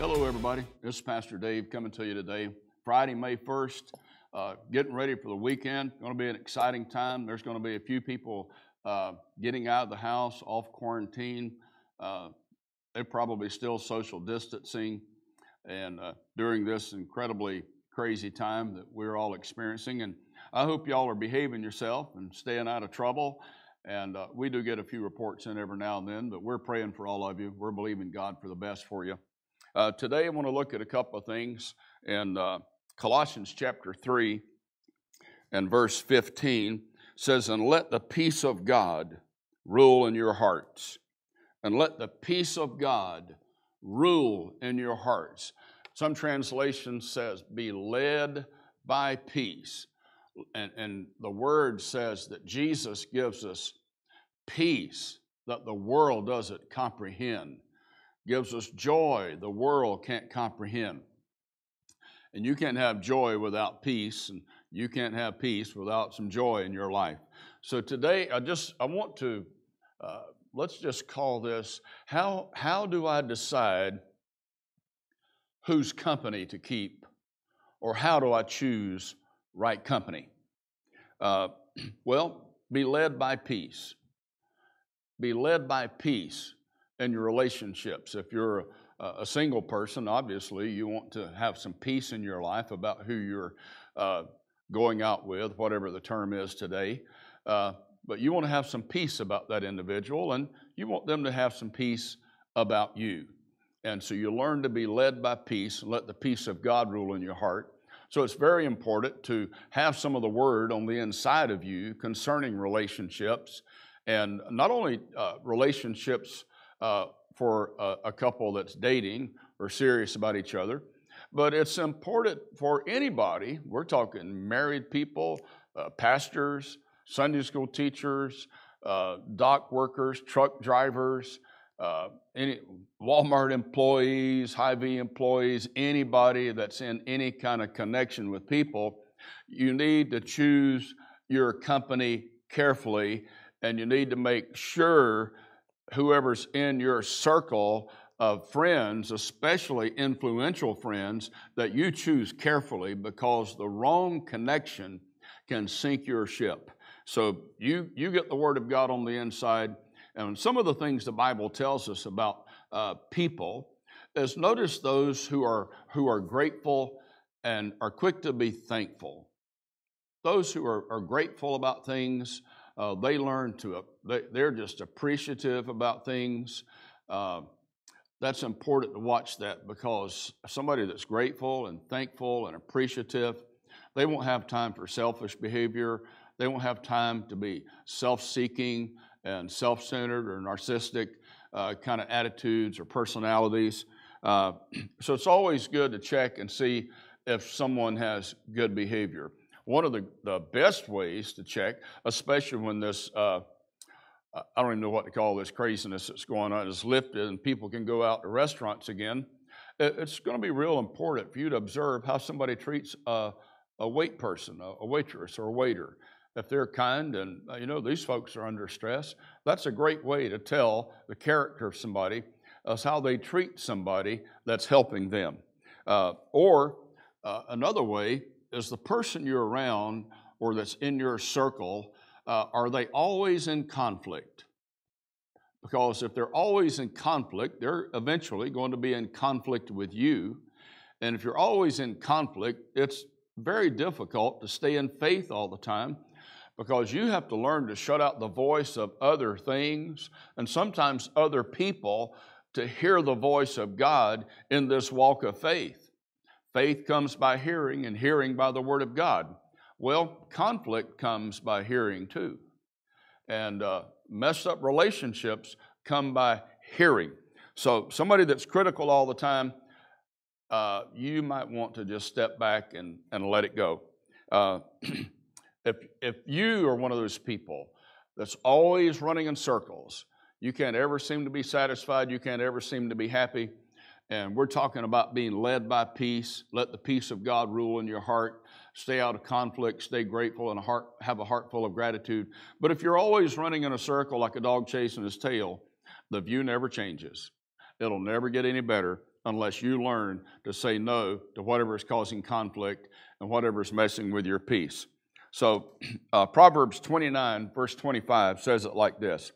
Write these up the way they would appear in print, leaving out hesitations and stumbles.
Hello, everybody. This is Pastor Dave coming to you today. Friday, May 1st, getting ready for the weekend. Going to be an exciting time. There's going to be a few people getting out of the house, off quarantine. They're probably still social distancing and during this incredibly crazy time that we're all experiencing. And I hope y'all are behaving yourself and staying out of trouble. And we do get a few reports in every now and then, but we're praying for all of you. We're believing God for the best for you. Today I want to look at a couple of things in Colossians chapter 3 and verse 15 says, "And let the peace of God rule in your hearts." And let the peace of God rule in your hearts. Some translation says, be led by peace. And the word says that Jesus gives us peace that the world doesn't comprehend. Gives us joy the world can't comprehend. And you can't have joy without peace, and you can't have peace without some joy in your life. So today, I want to, let's just call this, how do I decide whose company to keep, or how do I choose right company? Well, be led by peace. Be led by peace in your relationships. If you're a single person, obviously you want to have some peace in your life about who you're going out with, whatever the term is today. But you want to have some peace about that individual, and you want them to have some peace about you. And so you learn to be led by peace and let the peace of God rule in your heart. So it's very important to have some of the word on the inside of you concerning relationships, and not only relationships for a couple that's dating or serious about each other, but it's important for anybody. We're talking married people, pastors, Sunday school teachers, dock workers, truck drivers, any Walmart employees, Hy-Vee employees, anybody that's in any kind of connection with people. You need to choose your company carefully, and you need to make sure whoever's in your circle of friends, especially influential friends, that you choose carefully, because the wrong connection can sink your ship. So you get the Word of God on the inside, and some of the things the Bible tells us about people is, notice those who are grateful and are quick to be thankful. Those who are grateful about things, they learn to, they're just appreciative about things. That's important to watch that, because somebody that's grateful and thankful and appreciative, they won't have time for selfish behavior. They won't have time to be self-seeking and self-centered or narcissistic kind of attitudes or personalities. So it's always good to check and see if someone has good behavior. One of the best ways to check, especially when this, I don't even know what to call this craziness that's going on, is lifted and people can go out to restaurants again, it's going to be real important for you to observe how somebody treats a wait person, a waitress or a waiter. If they're kind and, these folks are under stress, that's a great way to tell the character of somebody, is how they treat somebody that's helping them. Or another way is the person you're around or that's in your circle, are they always in conflict? Because if they're always in conflict, they're eventually going to be in conflict with you. And if you're always in conflict, it's very difficult to stay in faith all the time, because you have to learn to shut out the voice of other things and sometimes other people to hear the voice of God in this walk of faith. Faith comes by hearing, and hearing by the Word of God. Well, conflict comes by hearing too. And messed up relationships come by hearing. So somebody that's critical all the time, you might want to just step back and let it go. If you are one of those people that's always running in circles, you can't ever seem to be satisfied, you can't ever seem to be happy, and we're talking about being led by peace, let the peace of God rule in your heart, stay out of conflict, stay grateful, and have a heart full of gratitude. But if you're always running in a circle like a dog chasing his tail, the view never changes. It'll never get any better. unless you learn to say no to whatever is causing conflict and whatever is messing with your peace. So Proverbs 29, verse 25 says it like this: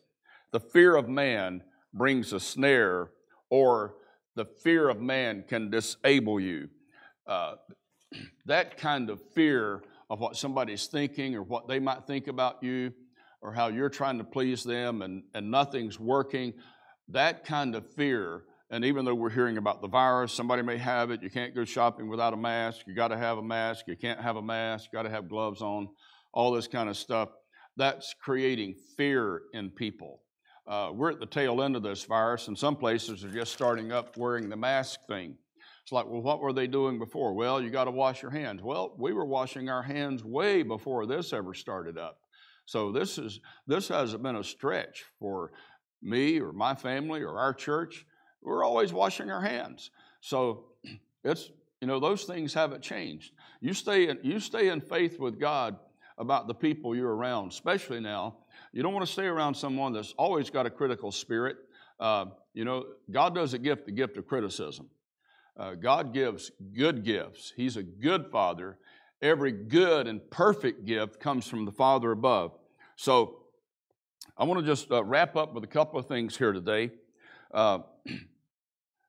the fear of man brings a snare, or the fear of man can disable you. That kind of fear of what somebody's thinking or what they might think about you or how you're trying to please them and nothing's working, that kind of fear. And even though we're hearing about the virus, somebody may have it, you can't go shopping without a mask, you got to have a mask, you can't have a mask, you got to have gloves on, all this kind of stuff. That's creating fear in people. We're at the tail end of this virus, and some places are just starting up wearing the mask thing. It's like, well, what were they doing before? Well, you got to wash your hands. Well, we were washing our hands way before this ever started up. So this hasn't been a stretch for me or my family or our church. We're always washing our hands. So it's, those things haven't changed. You stay in faith with God about the people you're around, especially now. You don't want to stay around someone that's always got a critical spirit. God doesn't give the gift of criticism. God gives good gifts. He's a good Father. Every good and perfect gift comes from the Father above. So I want to just wrap up with a couple of things here today.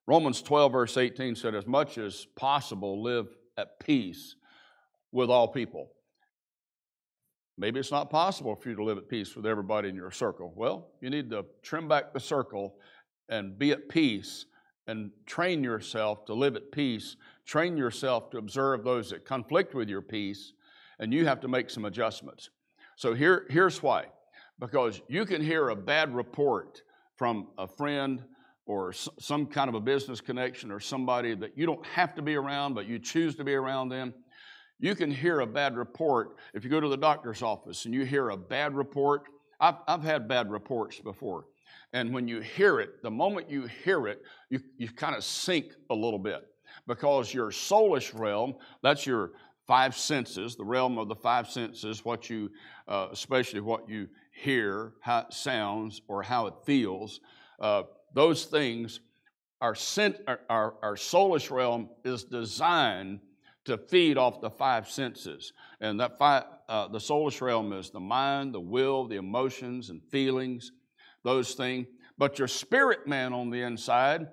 Romans 12, verse 18 said, as much as possible, live at peace with all people. Maybe it's not possible for you to live at peace with everybody in your circle. Well, you need to trim back the circle and be at peace and train yourself to live at peace. Train yourself to observe those that conflict with your peace, and you have to make some adjustments. So here's why. Because you can hear a bad report from a friend or some kind of a business connection or somebody that you don't have to be around, but you choose to be around them. You can hear a bad report if you go to the doctor's office and you hear a bad report. I've had bad reports before. And when you hear it, the moment you hear it, you kind of sink a little bit because your soulish realm, that's your five senses, the realm of the five senses, what you, especially what you hear, how it sounds, or how it feels, those things, our soulish realm is designed to feed off the five senses. And that the soulish realm is the mind, the will, the emotions and feelings, those things. But your spirit man on the inside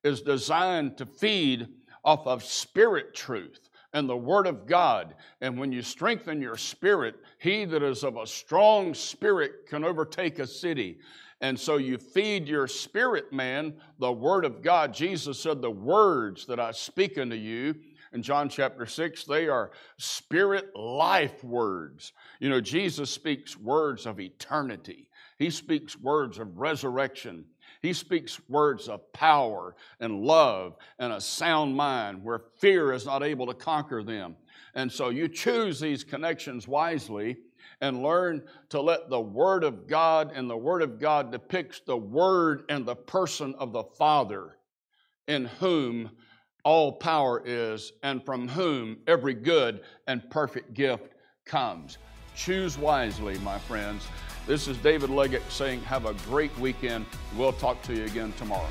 is designed to feed off of spirit truth and the Word of God. And when you strengthen your spirit, he that is of a strong spirit can overtake a city. And so you feed your spirit man the Word of God. Jesus said, the words that I speak unto you, in John chapter 6, they are spirit life words. Jesus speaks words of eternity. He speaks words of resurrection. He speaks words of power and love and a sound mind where fear is not able to conquer them. And so you choose these connections wisely and learn to let the Word of God, and the Word of God depicts the Word and the person of the Father, in whom all power is, and from whom every good and perfect gift comes. Choose wisely, my friends. This is David Leggett saying, have a great weekend. We'll talk to you again tomorrow.